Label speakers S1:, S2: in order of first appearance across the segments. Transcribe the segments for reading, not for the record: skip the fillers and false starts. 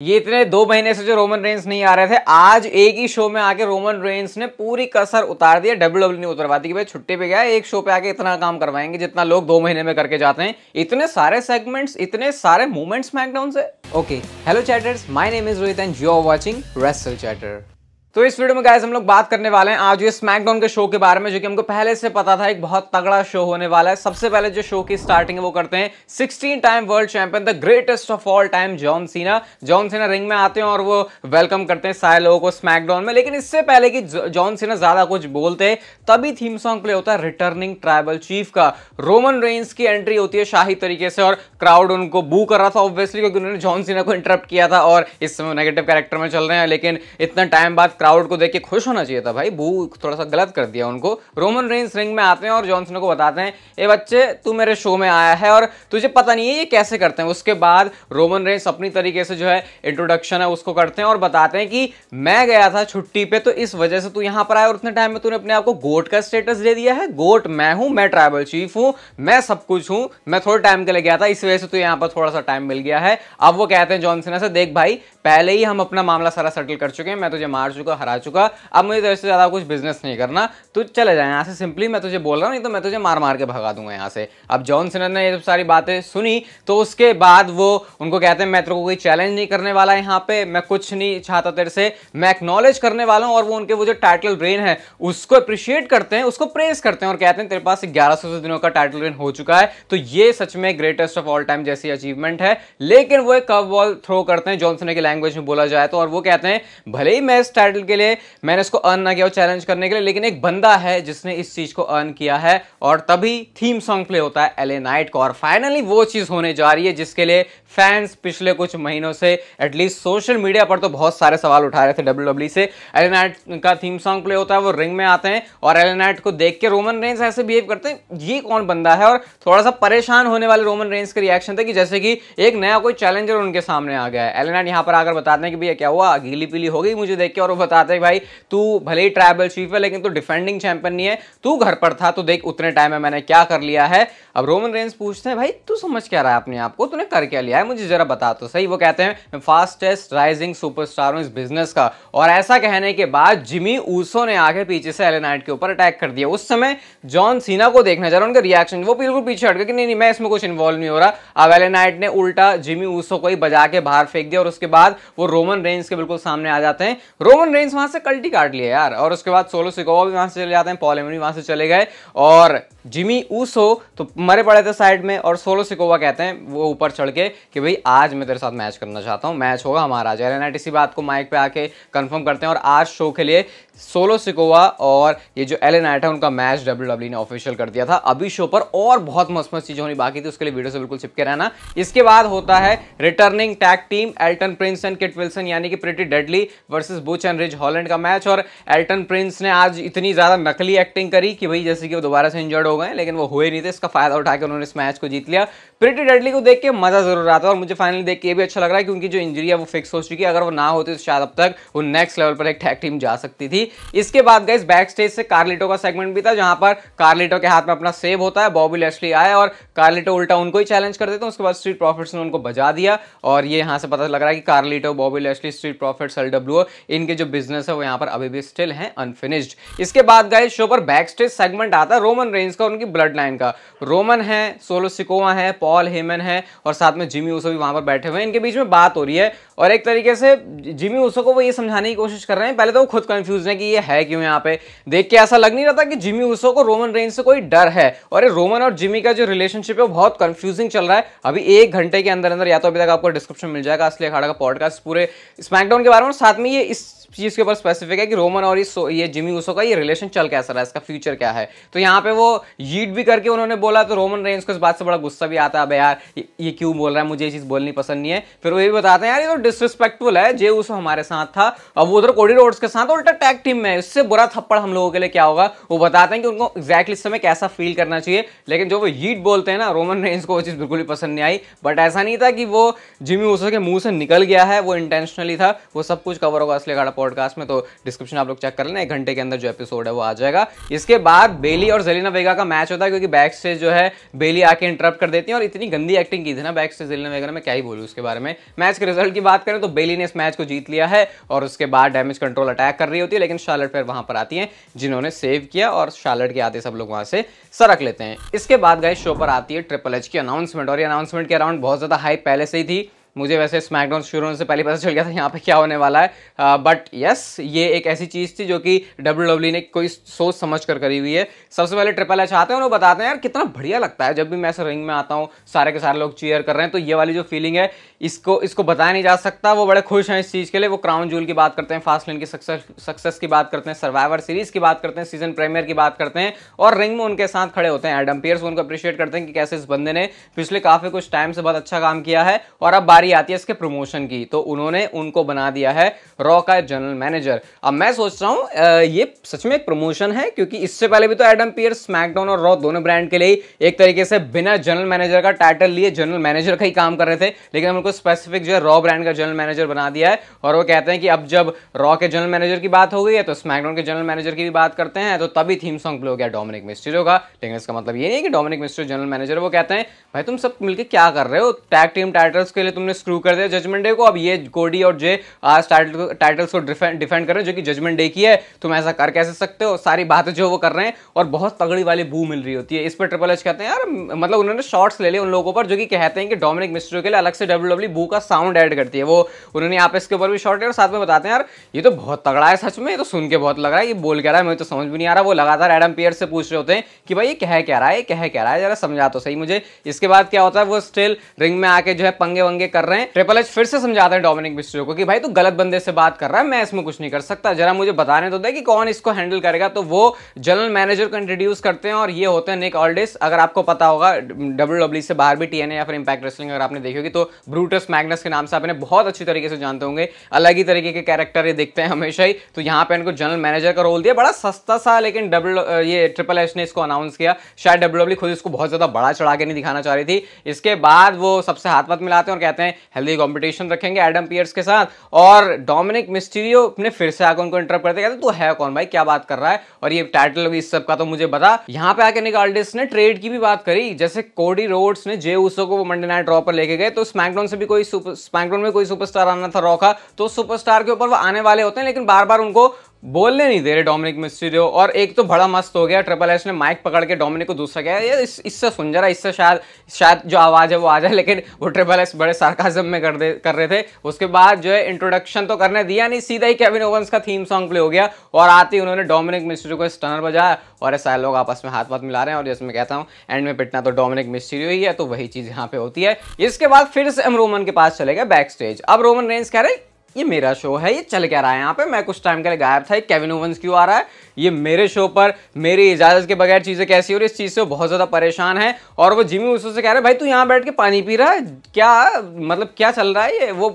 S1: ये इतने 2 महीने से जो रोमन रेंस नहीं आ रहे थे, आज एक ही शो में आके रोमन रेंस ने पूरी कसर उतार दी है। डब्ल्यूडब्ल्यू ने उतरवाती कि भाई छुट्टी पे गया, एक शो पे आके इतना काम करवाएंगे जितना लोग 2 महीने में करके जाते हैं। इतने सारे सेगमेंट्स, इतने सारे मूवमेंट्स स्मैकडाउन से। Okay, hello chatters, my name is Rohit and you are watching Wrestle Chatter. तो इस वीडियो में गाइस हम लोग बात करने वाले हैं आज ये स्मैकडाउन के शो के बारे में, जो कि हमको पहले से पता था एक बहुत तगड़ा शो होने वाला है। सबसे पहले जो शो की स्टार्टिंग है वो करते हैं 16 time world champion, the greatest of all time John Cena. John Cena ring में आते हैं और वो वेलकम करते हैं सारे लोगों को स्मैकडाउन में। लेकिन इससे पहले कि जॉन सीना ज्यादा कुछ बोलते तभी थीम सॉन्ग प्ले होता है रिटर्निंग ट्राइबल चीफ का। रोमन रेंस की एंट्री होती है शाही तरीके से और क्राउड उनको बू कर रहा था ऑब्वियसली, क्योंकि उन्होंने जॉन सीना को इंटरप्ट किया था और इस समय नेगेटिव कैरेक्टर में चल रहे हैं। लेकिन इतना टाइम बाद क्राउड को देख के खुश होना चाहिए था भाई, बू थोड़ा सा गलत कर दिया उनको। रोमन रेंस रिंग में आते हैं और जॉन सीना को बताते हैं, ए बच्चे तू मेरे शो में आया है और तुझे पता नहीं है ये कैसे करते हैं। उसके बाद रोमन रेंस अपनी तरीके से जो है इंट्रोडक्शन है उसको करते हैं और बताते हैं कि मैं गया था छुट्टी पे तो इस वजह से तू यहां पर आया और उतने टाइम में तूने अपने आप को गोट का स्टेटस दे दिया है। गोट मैं हूं, मैं ट्राइबल चीफ हूं, मैं सब कुछ हूं, मैं थोड़े टाइम के लिए गया था, इस वजह से तू यहां पर थोड़ा सा टाइम मिल गया है। अब वो कहते हैं जॉन सीना से, देख भाई पहले ही हम अपना मामला सारा सेटल कर चुके हैं, मैं तुझे मार चुका, हरा चुका, अब मुझे तेरे से ज्यादा कुछ बिजनेस नहीं करना, तू चले जाए यहाँ से। सिंपली मैं तुझे बोल रहा हूँ, नहीं तो मैं तुझे मार मार के भगा दूंगा यहाँ से। अब जॉन सीना ने ये सारी बातें सुनी तो उसके बाद वो उनको कहते हैं मैं तेरे को कोई चैलेंज नहीं करने वाला यहाँ पे, मैं कुछ नहीं चाहता तेरे से, मैं एक्नॉलेज करने वाला हूँ। और वो उनके वो जो टाइटल रेन है उसको अप्रिशिएट करते हैं, उसको प्रेज करते हैं और कहते हैं तेरे पास 1100 दिनों का टाइटल रेन हो चुका है, तो ये सच में ग्रेटेस्ट ऑफ ऑल टाइम जैसी अचीवमेंट है। लेकिन वो एक कर्व बॉल थ्रो करते हैं जॉन सीना की लैंग्वेज में बोला जाए तो, और वो कहते हैं भले ही मैं इस टाइटल के लिए मैंने इसको अर्न ना किया चैलेंज करने के लिए, लेकिन एक बंदा है जिसने इस चीज को अर्न किया है। और तभी थीम सॉन्ग प्ले होता है एलए नाइट का और फाइनली वो चीज होने जा रही है जिसके लिए फैंस पिछले कुछ महीनों से एटलीस्ट सोशल मीडिया पर तो बहुत सारे सवाल उठा रहे थे डब्ल्यूडब्ल्यू से। एलए नाइट का थीम सॉन्ग प्ले होता है, वो रिंग में आते हैं और एलए नाइट को देख के रोमन रेंस ऐसे बिहेव करते हैं, ये कौन बंदा है। और थोड़ा सा परेशान होने वाले रोमन रेंस के रिएक्शन थे कि जैसे कि एक नया कोई चैलेंजर उनके सामने आ गया है। एलए नाइट यहां पर आकर बताते हैं कि भैया क्या हुआ, गीली पीली हो गई मुझे देख के, और वो बताते हैं भाई तू भले ही ट्राइबल चीफ है लेकिन तू डिफेंडिंग चैंपियन नहीं है, तू घर पर था तो देख उतने टाइम में मैंने क्या कर लिया है। अब रोमन रेंस पूछते हैं भाई तू समझ क्या रहा है अपने आप को, तूने कर क्या लिया है, मुझे जरा बता तो सही। वो कहते हैं मैं फास्टेस्ट राइजिंग सुपरस्टार हूं इस बिजनेस का। और ऐसा कहने के बाद जिमी ऊसो ने आके पीछे से एलए नाइट के ऊपर अटैक कर दिया। उस समय जॉन सीना को देखना चाह रहा, उनका रिएक्शन वो बिल्कुल पीछे हट गया कि नहीं मैं इसमें कुछ इन्वॉल्व नहीं हो रहा। अब एलए नाइट ने उल्टा जिमी ऊसो को ही बजा के बाहर फेंक दिया और उसके बाद वो रोमन रेंस के बिल्कुल सामने आ जाते हैं। रोमन रेंस वहां से कल्टी काट लिया यार, और उसके बाद सोलो सिकोवा भी वहां से चले जाते हैं, पॉल हेमन वहां से चले गए और जिमी ऊसो तो मरे पड़े थे साइड में। और सोलो सिकोवा कहते हैं वो ऊपर चढ़ के कि भाई आज मैं तेरे साथ मैच करना चाहता हूं, मैच होगा हमारा। एलए नाइट इसी बात को माइक पे आके कंफर्म करते हैं और आज शो के लिए सोलो सिकोवा और ये जो एलए नाइट है उनका मैच डब्ल्यूडब्ल्यू ने ऑफिशियल कर दिया था। अभी शो पर और बहुत मस्त मस्त चीजें होनी बाकी थी, उसके लिए वीडियो से बिल्कुल चिपके रहना। इसके बाद होता है returning tag team Elton Prince and Kit Wilson यानी कि Pretty Deadly versus Butch and Ridge Holland का मैच। और एल्टन प्रिंस ने आज इतनी ज्यादा नकली एक्टिंग करी कि भाई जैसे कि वो दोबारा से इंजर्ड हो गए, लेकिन वो हुए नहीं थे, इसका फायदा उठा के उन्होंने इस मैच को जीत लिया। प्रिटी डेडली को देख के मजा जरूर आता है और मुझे फाइनली देख के भी अच्छा लग रहा है कि उनकी जो इंजरी है वो फिक्स हो चुकी है। अगर वो ना होती तो शायद अब तक वो नेक्स्ट लेवल पर एक टैग टीम जा सकती थी। इसके बाद गाइस बैक स्टेज से कार्लिटो का सेगमेंट भी था, जहां पर कार्लिटो के हाथ में अपना सेब होता है, बॉबी लैशली आए और कार्लिटो उल्टा उनको ही चैलेंज कर देते हैं। उसके बाद स्ट्रीट प्रॉफिट्स ने उनको बजा दिया और ये यहां से पता लग रहा है कि Carlito, Bobby Lashley, Street Profits, LWO इनके जो बिजनेस है वो यहां पर अभी भी स्टिल है अनफिनिश्ड। इसके बाद गाइस शो पर बैक स्टेज सेगमेंट आता है रोमन रेंस का, उनकी ब्लड लाइन का। रोमन है, सोलो सिकोवा है, पॉल हेमन है और साथ में जिमी ऊसो भी वहां पर बैठे हुए हैं। इनके बीच में बात हो रही है और एक तरीके से जिमी ऊसो को वो ये समझाने की कोशिश कर रहे हैं, पहले तो वो खुद कंफ्यूज है कि ये है क्यों यहाँ पे। देख के ऐसा लग नहीं रहा था कि जिमी ऊसो को रोमन रेंस से कोई डर है, और ये रोमन और जिमी का जो रिलेशनशिप है वो बहुत कंफ्यूजिंग चल रहा है। अभी 1 घंटे के अंदर अंदर या तो अभी तक आपको डिस्क्रिप्शन मिल जाएगा असली अखाड़ा का पॉडकास्ट पूरे स्मैकडाउन के बारे में, साथ में ये इस चीज के ऊपर स्पेसिफिक है कि रोमन और ये जिमी ऊसो का ये रिलेशन चल कैसा रहा है, इसका फ्यूचर क्या है। तो यहाँ पे वो यीट भी करके उन्होंने बोला तो रोमन रेंस को इस बात से बड़ा गुस्सा भी आता है, अबे यार ये क्यों बोल रहा है, मुझे ये चीज बोलनी पसंद नहीं है। फिर वो ये बताते हैं यार ये तो डिसरिस्पेक्टफुल है, जे ऊसो हमारे साथ था अब वो उधर कोडी रोड्स के साथ उल्टा टैग टीम में, इससे बुरा थप्पड़ हम लोगों के लिए क्या होगा। वो बताते हैं कि उनको एग्जैक्टली इस समय कैसा फील करना चाहिए, लेकिन जो वो यीट बोलते हैं ना रोमन रेंस को वो चीज बिल्कुल भी पसंद नहीं आई। बट ऐसा नहीं था कि वो जिमी ऊसो के मुंह से निकल गया है, वो इंटेंशनली था। वो सब कुछ कवर होगा असली अखाड़ा पॉडकास्ट में, तो डिस्क्रिप्शन आप लोग चेक कर लेना, 1 घंटे के अंदर जो एपिसोड है वो आ जाएगा। इसके बाद बेली और जेलिना वेगा का मैच होता है, क्योंकि बैक स्टेज जो है बेली आके इंटरप्ट कर देती है और इतनी गंदी एक्टिंग की थी ना बैक स्टेज जेलेना वेगा ने, मैं क्या ही बोलूँ उसके बारे में। मैच के रिजल्ट की बात करें तो बेली ने इस मैच को जीत लिया है और उसके बाद डैमेज कंट्रोल अटैक कर रही होती है, लेकिन शार्लेट फिर वहां पर आती है जिन्होंने सेव किया और शार्लेट के आते सब लोग वहां से सरक लेते हैं। इसके बाद गाइस शो पर आती है ट्रिपल एच की अनाउंसमेंट, और ये अनाउंसमेंट के अराउंड बहुत ज्यादा हाइप पहले से ही थी। मुझे वैसे स्मैकडाउन शुरू होने से पहले पता चल गया था यहाँ पे क्या होने वाला है, बट यस ये एक ऐसी चीज थी जो कि WWE ने कोई सोच समझ कर करी हुई है। सबसे पहले ट्रिपल एच आते हैं और वो बताते हैं यार कितना बढ़िया लगता है जब भी मैं रिंग में आता हूँ, सारे के सारे लोग चीयर कर रहे हैं, तो ये वाली जो फीलिंग है इसको बताया नहीं जा सकता। वो बड़े खुश हैं इस चीज के लिए। वो क्राउन जूल की बात करते हैं, फास्ट लेन की सक्सेस की बात करते हैं, सर्वाइवर सीरीज की बात करते हैं, सीजन प्रीमियर की बात करते हैं, और रिंग में उनके साथ खड़े होते हैं एडम पियर्स। उनको अप्रिशिएट करते हैं कि कैसे इस बंदे ने पिछले काफी कुछ टाइम से बहुत अच्छा काम किया है और अब बारी आती है इसके प्रमोशन की, तो उन्होंने उनको बना दिया है रॉ का जनरल मैनेजर। अब मैं सोच रहा हूं ये सच में एक प्रमोशन है, क्योंकि इससे पहले भी तो एडम पियर्स स्मैकडाउन और रॉ दोनों ब्रांड के लिए एक तरीके से बिना जनरल मैनेजर का टाइटल लिए जनरल मैनेजर का ही काम कर रहे थे, लेकिन उनको स्पेसिफिक जो है रॉ ब्रांड का जनरल मैनेजर बना दिया है। और वो कहते हैं कि अब जब रॉ के जनरल मैनेजर की बात हो गई है तो स्मैकडाउन के जनरल मैनेजर की भी बात करते हैं, तो तभी थीम सॉन्ग प्ले हो गया डोमिनिक मिस्टीरियो का। लेकिन इसका मतलब ये नहीं कि डोमिनिक मिस्टीरियो जनरल मैनेजर। वो कहते हैं भाई तुम सब मिलकर क्या कर रहे हो, टैग टीम टाइटल्स के लिए तुमने स्क्रू कर दिया जजमेंट डे को, अब ये कोडी और जे आज टाइटल्स को डिफेंड कर रहे हैं जो कि जजमेंट डे की है, तुम ऐसा कर कैसे सकते हो। सारी बातें जो वो कर रहे हैं और बहुत तगड़ी वाली बू मिल रही होती है। इस पर ट्रिपल एच कहते हैं यार मतलब उन्होंने शॉट्स ले लिए उन लोगों पर जो कि कहते हैं कि डोमिनिक मिस्टीरियो के लिए अलग से WWE बू का साउंड ऐड करती है। वो उन्होंने यहाँ पे इसके ऊपर भी शॉट लिया और साथ में बताते हैं यार ये तो बहुत तगड़ा है सच में, ये तो सुन के बहुत लग रहा है, ये बोल क्या रहा है मुझे तो समझ भी नहीं आ रहा। वो लगातार एडम पियर्स से पूछ रहे होते हैं कि भाई ये कह क्या रहा है, कह क्या रहा है, जरा समझा तो सही मुझे। इसके बाद क्या होता है, वो स्टिल रिंग में आके जो है पंगे वंगे कर रहे हैं। ट्रिपल एच फिर से समझाते हैं डोमिनिक मिस्टीरियो को कि भाई तू गलत बंदे से बात कर रहा है, मैं इसमें कुछ नहीं कर सकता, जरा मुझे बताने तो दे कि कौन इसको हैंडल करेगा। तो वो जनरल मैनेजर को इंट्रोड्यूस करते हैं और ये होते हैं निक ऑल्डिस। अगर आपको पता होगा WWE से बाहर भी TNA या फिर इंपैक्ट रेसलिंग अगर आपने देखी होगी तो ब्रूटस मैग्नस के नाम से आपने बहुत अच्छी तरीके से जानते होंगे। अलग ही तरीके के कैरेक्टर ये दिखते हैं हमेशा ही, तो यहाँ पे इनको जनरल मैनेजर का रोल दिया। बड़ा सस्ता सा, लेकिन ये ट्रिपल एच ने इसको अनाउंस किया। शायद WWE खुद इसको बहुत ज्यादा बड़ा चढ़ा के नहीं दिखाना चाह रही थी। इसके बाद वो सबसे हाथ पाथ मिलाते हैं और कहते हैं हेल्दी कॉम्पिटिशन रखेंगे एडम पियर्स के साथ। और डोमिनिक मिस्टीरियो ने फिर से आकर उनको इंटरप्ट करते, कहते तू है कौन भाई, क्या बात कर रहा है, और ये टाइटल भी इस सब का तो मुझे बता। यहाँ पे आके निक ऑल्डिस ने ट्रेड की भी बात करी, जैसे कोडी रोड्स ने जे उसो को मंडे नाइट रॉ पर लेके गए, तो स्मैकडाउन से भी स्मैकडाउन में कोई सुपरस्टार आना था रॉ का, तो सुपरस्टार के ऊपर वो आने वाले होते हैं, लेकिन बार बार उनको बोलने नहीं दे रहे डोमिनिक मिस्टीरियो। और एक तो बड़ा मस्त हो गया, ट्रिपल एच ने माइक पकड़ के डोमिनिक को दूसरा गया ये इससे सुन जरा, इससे शायद जो आवाज है वो आ जाए, लेकिन वो ट्रिपल एच बड़े सार्काज्म में कर रहे थे। उसके बाद जो है इंट्रोडक्शन तो करने दिया नहीं, सीधा ही केविन ओवेंस का थीम सॉन्ग प्ले हो गया और आते ही उन्होंने डोमिनिक मिस्टीरियो को स्टनर बजाया और ऐसा लोग आपस में हाथ पाथ मिला रहे हैं। और जैसे मैं कहता हूँ एंड में पिटना तो डोमिनिक मिस्टीरियो ही है, तो वही चीज यहाँ पे होती है। इसके बाद फिर से हम रोमन के पास चले गए बैक स्टेज। अब रोमन रेंस कह रहे ये मेरा शो है, ये चल क्या रहा है यहाँ पे, मैं कुछ टाइम के लिए गायब था, केविन ओवेंस क्यों आ रहा है, ये मेरे शो पर मेरी इजाजत के बगैर चीजें कैसी हो रही, इस चीज से वो बहुत ज्यादा परेशान है। और वो जिमी ऊसो से कह रहे भाई तू यहाँ बैठ के पानी पी रहा है क्या, मतलब क्या चल रहा है ये। वो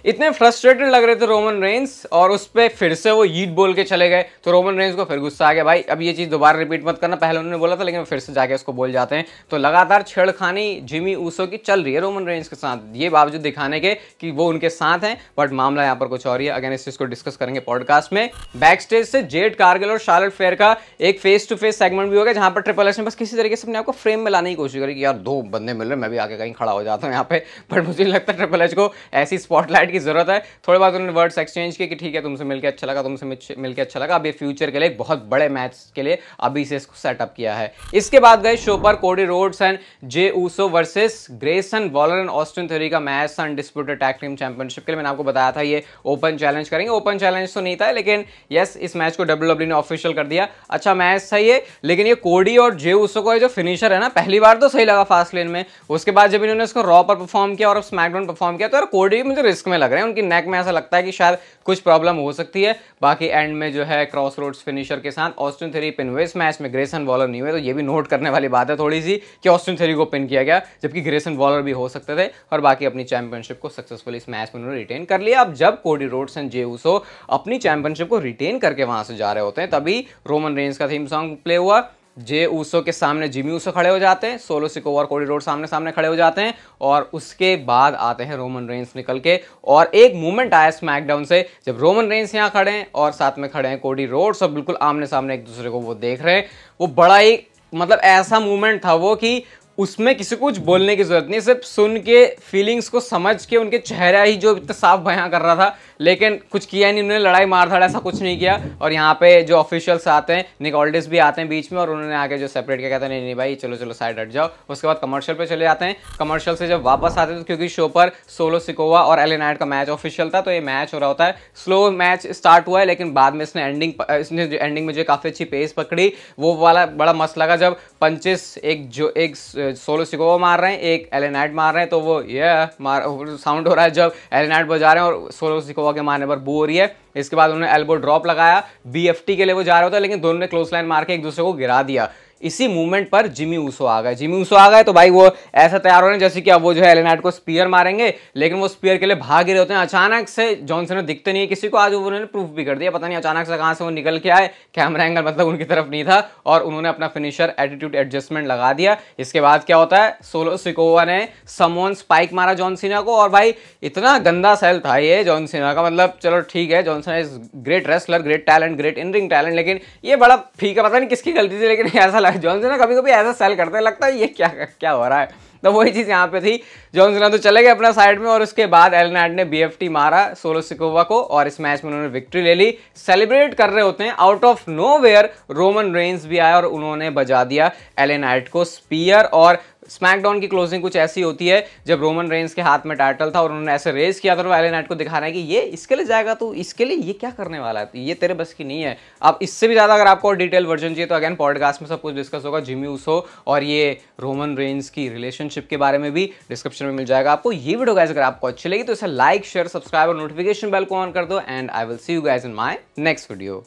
S1: इतने फ्रस्ट्रेटेड लग रहे थे रोमन रेंस, और उस पर फिर से वो यीट बोल के चले गए, तो रोमन रेंस को फिर गुस्सा आ गया, भाई अब ये चीज दोबारा रिपीट मत करना, पहले उन्होंने बोला था लेकिन फिर से जाके उसको बोल जाते हैं। तो लगातार छेड़खानी जिमी ऊसो की चल रही है रोमन रेंस के साथ, ये बावजूद दिखाने के कि वो उनके साथ हैं, बट मामला यहाँ पर कुछ और ही है। अगेन इस चीज को डिस्कस करेंगे पॉडकास्ट में। बैक स्टेज से जेड कारगिल और शार्लेट फेयर का एक फेस टू फेस सेगमेंट भी होगा, जहां पर ट्रिपल एच ने बस किसी तरीके से अपने आपको फ्रेम में लाने की कोशिश करी कि यार दो बंदे मिल रहे, मैं भी आके कहीं खड़ा हो जाता हूं यहाँ पे। बट मुझे लगता है ट्रिपल एच को ऐसी स्पॉटलाइट की जरूरत है। थोड़ी बात उन्होंने वर्ड्स एक्सचेंज किए कि ठीक है तुमसे मिलकर अच्छा लगा, तुमसे मिलकर अच्छा लगा, अब ये फ्यूचर के लिए एक बहुत बड़े मैच के लिए अभी से इसको सेटअप किया है। इसके बाद गए शो पर Cody Rhodes and Jey Uso versus Grayson Waller and Austin Theory का match undisputed tag team championship के लिए। मैंने आपको बताया था ये ओपन चैलेंज करेंगे, ओपन चैलेंज तो नहीं था, लेकिन यस इस मैच को WWE ने ऑफिशियल कर दिया। अच्छा मैच सही है, लेकिन ये कोडी और जे ऊसो को जो फिनिशर है ना, पहली बार तो सही लगा फास्ट लेन में, उसके बाद जब इन्होंने इसको रॉ पर परफॉर्म किया और स्मैकडाउन परफॉर्म किया, तो यार कोडी मुझे रिस्क में लग रहे हैं, उनकी नेक में ऐसा लगता है कि शायद कुछ प्रॉब्लम हो सकती है। बाकी एंड में जो है क्रॉस रोड्स फिनिशर के साथ ऑस्टिन थ्योरी पिन हुए, इस मैच में ग्रेसन वॉलर नहीं हुए, तो ये भी नोट करने वाली बात है थोड़ी सी कि ऑस्टिन थ्योरी को पिन किया गया, जबकि ग्रेसन वॉलर भी हो सकते थे। और बाकी अपनी चैंपियनशिप को सक्सेसफुली इस मैच में उन्होंने रिटेन कर लिया। अब जब कोडी रोड्स एंड जे ऊसो अपनी चैंपियनशिप को रिटेन करके वहां से जा रहे होते हैं, तभी रोमन रेंस का थीम सॉन्ग प्ले हुआ। जे ऊसो के सामने जिमी ऊसो खड़े हो जाते हैं, सोलो सिकोवा और कोडी रोड्स सामने सामने खड़े हो जाते हैं, और उसके बाद आते हैं रोमन रेंस निकल के। और एक मूवमेंट आया स्मैकडाउन से, जब रोमन रेंस यहाँ खड़े हैं और साथ में खड़े हैं कोडी रोड्स और बिल्कुल आमने सामने एक दूसरे को वो देख रहे हैं, वो बड़ा ही मतलब ऐसा मूवमेंट था वो कि उसमें किसी को कुछ बोलने की जरूरत नहीं, सिर्फ सुन के फीलिंग्स को समझ के उनके चेहरा ही जो इतना साफ बयां कर रहा था, लेकिन कुछ किया नहीं उन्होंने, लड़ाई मार धाड़ ऐसा कुछ नहीं किया। और यहाँ पे जो ऑफिशियल्स आते हैं, निक ऑल्डिस भी आते हैं बीच में, और उन्होंने आके जो सेपरेट किया, कहते हैं नहीं नहीं भाई चलो चलो साइड हट जाओ। उसके बाद कमर्शियल पे चले जाते हैं। कमर्शियल से जब वापस आते हैं तो क्योंकि शो पर सोलो सिकोवा और एले नाइट का मैच ऑफिशियल था, तो ये मैच हो रहा होता है। स्लो मैच स्टार्ट हुआ है, लेकिन बाद में इसने एंडिंग में जो काफी अच्छी पेस पकड़ी, वो वाला बड़ा मस्त लगा जब पंचेस एक सोलो सिकोवा मार रहे हैं, एक एले नाइट मार रहे हैं, तो वो ये साउंड हो रहा है जब एले नाइट बजा रहे हैं और सोलो सिकोवा के मारने पर बू हो रही है। इसके बाद उन्होंने एल्बो ड्रॉप लगाया, बीएफटी के लिए वो जा रहा होता, लेकिन दोनों ने क्लोज लाइन मार के एक दूसरे को गिरा दिया। इसी मूवमेंट पर जिमी ऊसो आ गए। तो भाई वो ऐसा तैयार हो रहे हैं जैसे कि अब वो जो है एले नाइट को स्पीयर मारेंगे, लेकिन वो स्पीयर के लिए भाग रहे होते हैं। अचानक से जॉन सीना दिखते नहीं है किसी को, आज वो उन्होंने प्रूफ भी कर दिया, पता नहीं अचानक से कहां से वो निकल के आए, कैमरा एंगल मतलब उनकी तरफ नहीं था, और उन्होंने अपना फिनिशर एटीट्यूड एडजस्टमेंट लगा दिया। इसके बाद क्या होता है, सोलो सिकोवा ने समवन स्पाइक मारा जॉन सीना को, और भाई इतना गंदा सेल था ये जॉन सीना का, मतलब चलो ठीक है John Cena is great wrestler, great talent, great in ring talent, लेकिन ये बड़ा फीका, पता नहीं किसकी गलती थी, लेकिन ऐसा लगा जॉन सीना कभी कभी ऐसा सेल करते लगता है ये क्या हो रहा है। तो वही चीज यहाँ पे थी, जॉन सीना तो चले गए अपना साइड में, और उसके बाद एले नाइट ने बीएफटी मारा सोलो सिकोवा को, और इस मैच में उन्होंने विक्ट्री ले ली। सेलिब्रेट कर रहे होते हैं, out of nowhere Roman Reigns भी आया और उन्होंने बजा दिया एले नाइट को स्पीयर। और स्मैकडाउन की क्लोजिंग कुछ ऐसी होती है, जब रोमन रेंस के हाथ में टाइटल था और उन्होंने ऐसे रेस किया था, तो एले नाइट को दिखाना है कि ये इसके लिए जाएगा, तो इसके लिए ये क्या करने वाला है, ये तेरे बस की नहीं है। अब इससे भी ज्यादा अगर आपको डिटेल वर्जन चाहिए तो अगेन पॉडकास्ट में सब कुछ डिस्कस होगा, जिमी ऊसो और ये रोमन रेंस की रिलेशनशिप के बारे में भी डिस्क्रिप्शन में मिल जाएगा आपको। ये वीडियो गाइस अगर आपको अच्छी लगी तो इसे लाइक शेयर सब्सक्राइब और नोटिफिकेशन बेल को ऑन कर दो, and I will see you guys in my next video.